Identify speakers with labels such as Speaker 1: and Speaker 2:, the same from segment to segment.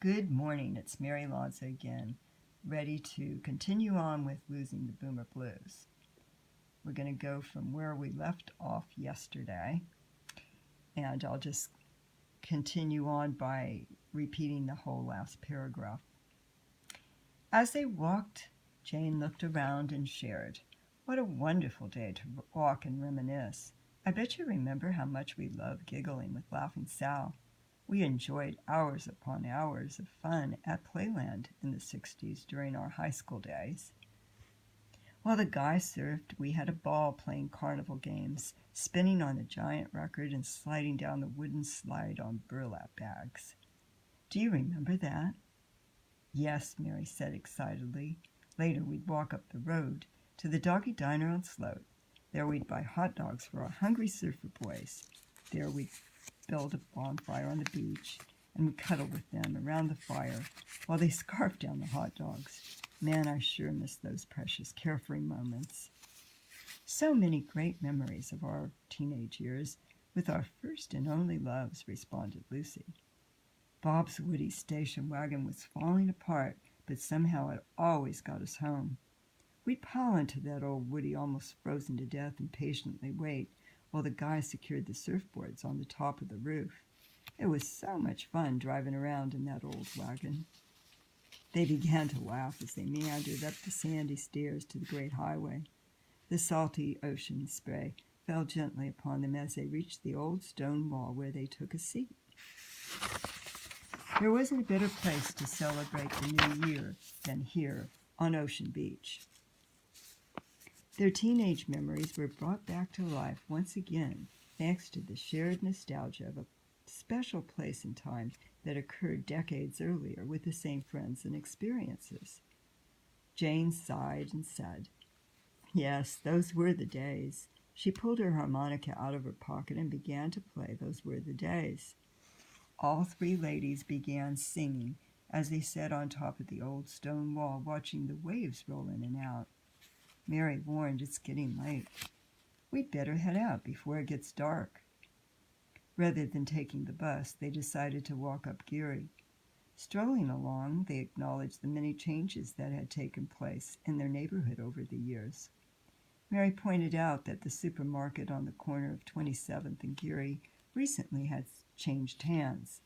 Speaker 1: Good morning, it's Mary Lanza again, ready to continue on with Losing the Boomer Blues. We're going to go from where we left off yesterday, and I'll just continue on by repeating the whole last paragraph. As they walked, Jane looked around and shared, "What a wonderful day to walk and reminisce. I bet you remember how much we loved giggling with Laughing Sal. We enjoyed hours upon hours of fun at Playland in the 60s during our high school days. While the guys surfed, we had a ball playing carnival games, spinning on the giant record and sliding down the wooden slide on burlap bags. Do you remember that?" "Yes," Mary said excitedly. "Later we'd walk up the road to the Doggy Diner on Sloat. There we'd buy hot dogs for our hungry surfer boys. There we'd build a bonfire on the beach, and we cuddle with them around the fire while they scarf down the hot dogs. Man, I sure miss those precious carefree moments." "So many great memories of our teenage years with our first and only loves," responded Lucy. "Bob's Woody station wagon was falling apart, but somehow it always got us home. We'd pile into that old Woody almost frozen to death and patiently wait while the guys secured the surfboards on the top of the roof. It was so much fun driving around in that old wagon." They began to laugh as they meandered up the sandy stairs to the great highway. The salty ocean spray fell gently upon them as they reached the old stone wall where they took a seat. There wasn't a better place to celebrate the new year than here on Ocean Beach. Their teenage memories were brought back to life once again thanks to the shared nostalgia of a special place and time that occurred decades earlier with the same friends and experiences. Jane sighed and said, "Yes, those were the days." She pulled her harmonica out of her pocket and began to play "Those Were the Days." All three ladies began singing as they sat on top of the old stone wall watching the waves roll in and out. Mary warned, "It's getting late. We'd better head out before it gets dark." Rather than taking the bus, they decided to walk up Geary. Strolling along, they acknowledged the many changes that had taken place in their neighborhood over the years. Mary pointed out that the supermarket on the corner of 27th and Geary recently had changed hands.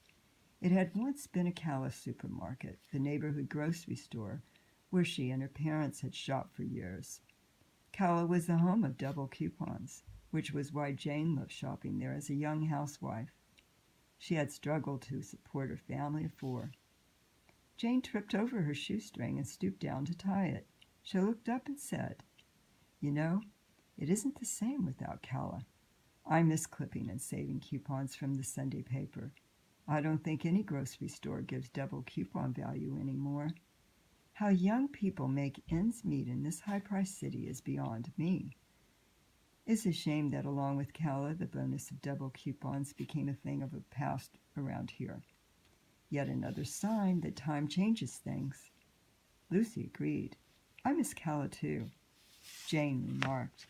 Speaker 1: It had once been a Calla supermarket, the neighborhood grocery store, where she and her parents had shopped for years. Calla was the home of double coupons, which was why Jane loved shopping there as a young housewife. She had struggled to support her family of 4. Jane tripped over her shoestring and stooped down to tie it. She looked up and said, "You know, it isn't the same without Calla. I miss clipping and saving coupons from the Sunday paper. I don't think any grocery store gives double coupon value anymore. How young people make ends meet in this high-priced city is beyond me." It's a shame that along with Calla, the bonus of double coupons became a thing of the past around here. Yet another sign that time changes things. Lucy agreed. "I miss Calla too." Jane remarked,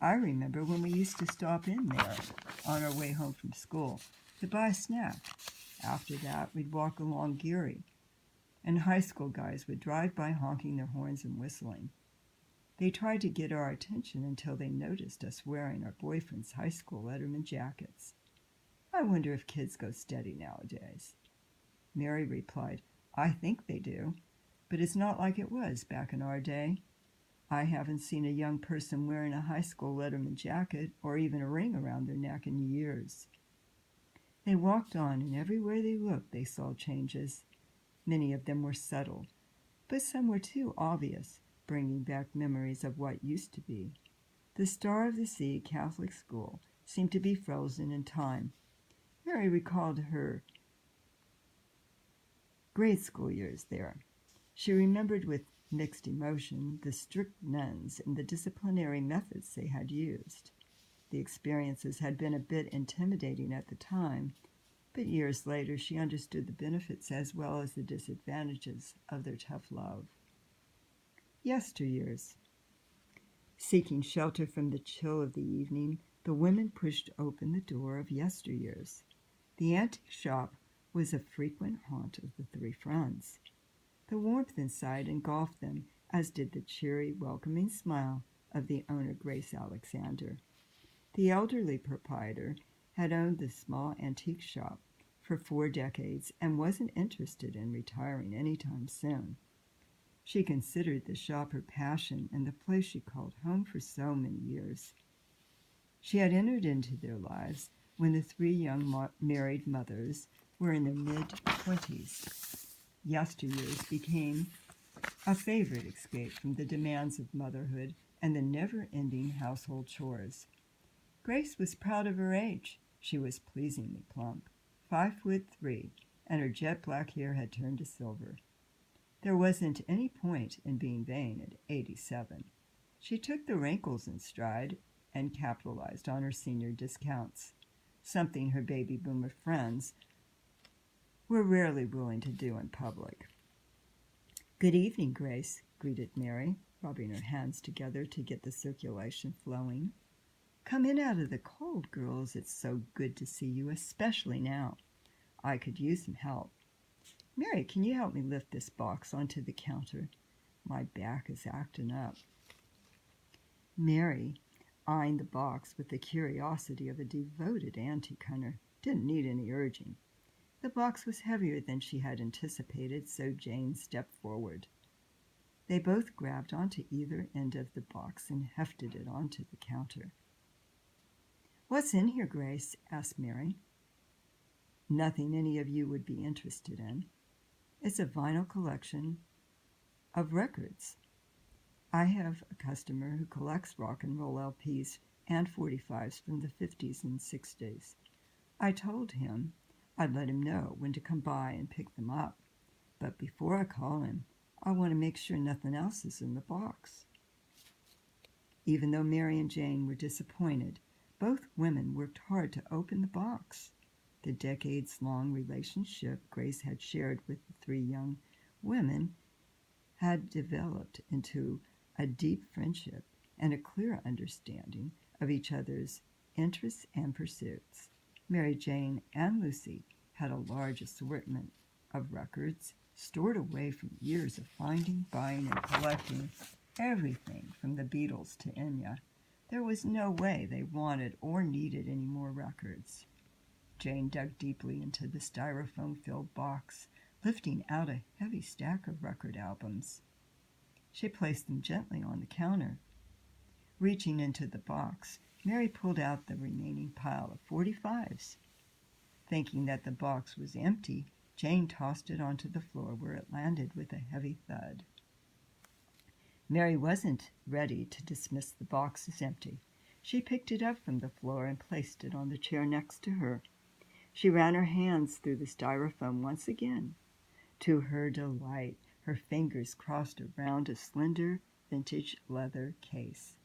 Speaker 1: "I remember when we used to stop in there on our way home from school to buy a snack. After that, we'd walk along Geary, and high school guys would drive by honking their horns and whistling. They tried to get our attention until they noticed us wearing our boyfriend's high school Letterman jackets. I wonder if kids go steady nowadays." Mary replied, "I think they do, but it's not like it was back in our day. I haven't seen a young person wearing a high school Letterman jacket or even a ring around their neck in years." They walked on, and everywhere they looked they saw changes. Many of them were subtle, but some were too obvious, bringing back memories of what used to be. The Star of the Sea Catholic school seemed to be frozen in time. Mary recalled her grade school years there. She remembered with mixed emotion the strict nuns and the disciplinary methods they had used. The experiences had been a bit intimidating at the time, but years later she understood the benefits as well as the disadvantages of their tough love. Yesteryears. Seeking shelter from the chill of the evening, the women pushed open the door of Yesteryears. The antique shop was a frequent haunt of the three friends. The warmth inside engulfed them, as did the cheery, welcoming smile of the owner, Grace Alexander. The elderly proprietor had owned the small antique shop for 4 decades and wasn't interested in retiring anytime soon. She considered the shop her passion and the place she called home for so many years. She had entered into their lives when the 3 young married mothers were in their mid-20s. Yesteryears became a favorite escape from the demands of motherhood and the never-ending household chores. Grace was proud of her age. She was pleasingly plump, 5'3", and her jet black hair had turned to silver. There wasn't any point in being vain at 87. She took the wrinkles in stride and capitalized on her senior discounts, something her baby boomer friends were rarely willing to do in public. "Good evening, Grace," greeted Mary, rubbing her hands together to get the circulation flowing. "Come in out of the cold, girls. It's so good to see you, especially now. I could use some help. Mary, can you help me lift this box onto the counter? My back is acting up." Mary, eyeing the box with the curiosity of a devoted antique hunter, didn't need any urging. The box was heavier than she had anticipated, so Jane stepped forward. They both grabbed onto either end of the box and hefted it onto the counter. "What's in here, Grace?" asked Mary. "Nothing any of you would be interested in. It's a vinyl collection of records. I have a customer who collects rock and roll LPs and 45s from the 50s and 60s. I told him I'd let him know when to come by and pick them up. But before I call him, I want to make sure nothing else is in the box." Even though Mary and Jane were disappointed, both women worked hard to open the box. The decades-long relationship Grace had shared with the 3 young women had developed into a deep friendship and a clear understanding of each other's interests and pursuits. Mary Jane and Lucy had a large assortment of records stored away from years of finding, buying, and collecting everything from the Beatles to Enya. There was no way they wanted or needed any more records. Jane dug deeply into the styrofoam-filled box, lifting out a heavy stack of record albums. She placed them gently on the counter. Reaching into the box, Mary pulled out the remaining pile of 45s. Thinking that the box was empty, Jane tossed it onto the floor where it landed with a heavy thud. Mary wasn't ready to dismiss the box as empty. She picked it up from the floor and placed it on the chair next to her. She ran her hands through the styrofoam once again. To her delight, her fingers crossed around a slender vintage leather case.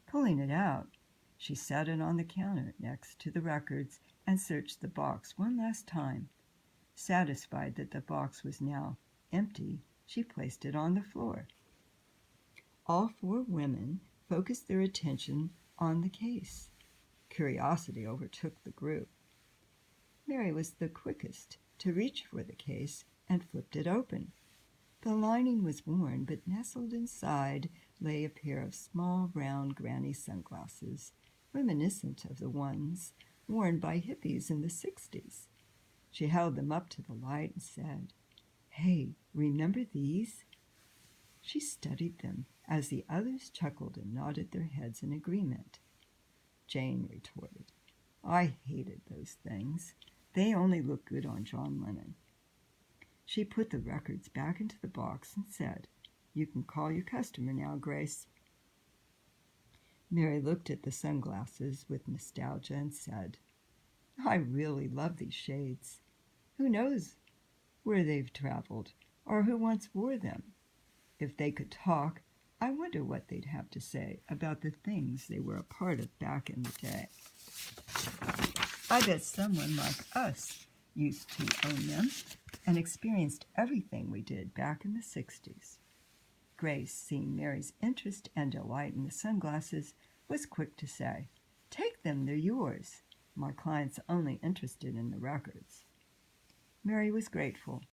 Speaker 1: Pulling it out, she set it on the counter next to the records and searched the box one last time. Satisfied that the box was now empty, she placed it on the floor. All 4 women focused their attention on the case. Curiosity overtook the group. Mary was the quickest to reach for the case and flipped it open. The lining was worn, but nestled inside lay a pair of small, round granny sunglasses, reminiscent of the ones worn by hippies in the 60s. She held them up to the light and said, "Hey, remember these?" She studied them as the others chuckled and nodded their heads in agreement. Jane retorted, "I hated those things. They only look good on John Lennon." She put the records back into the box and said, "You can call your customer now, Grace." Mary looked at the sunglasses with nostalgia and said, "I really love these shades. Who knows where they've traveled or who once wore them? If they could talk, I wonder what they'd have to say about the things they were a part of back in the day. I bet someone like us used to own them and experienced everything we did back in the 60s. Grace, seeing Mary's interest and delight in the sunglasses, was quick to say, "Take them, they're yours. My client's only interested in the records." Mary was grateful.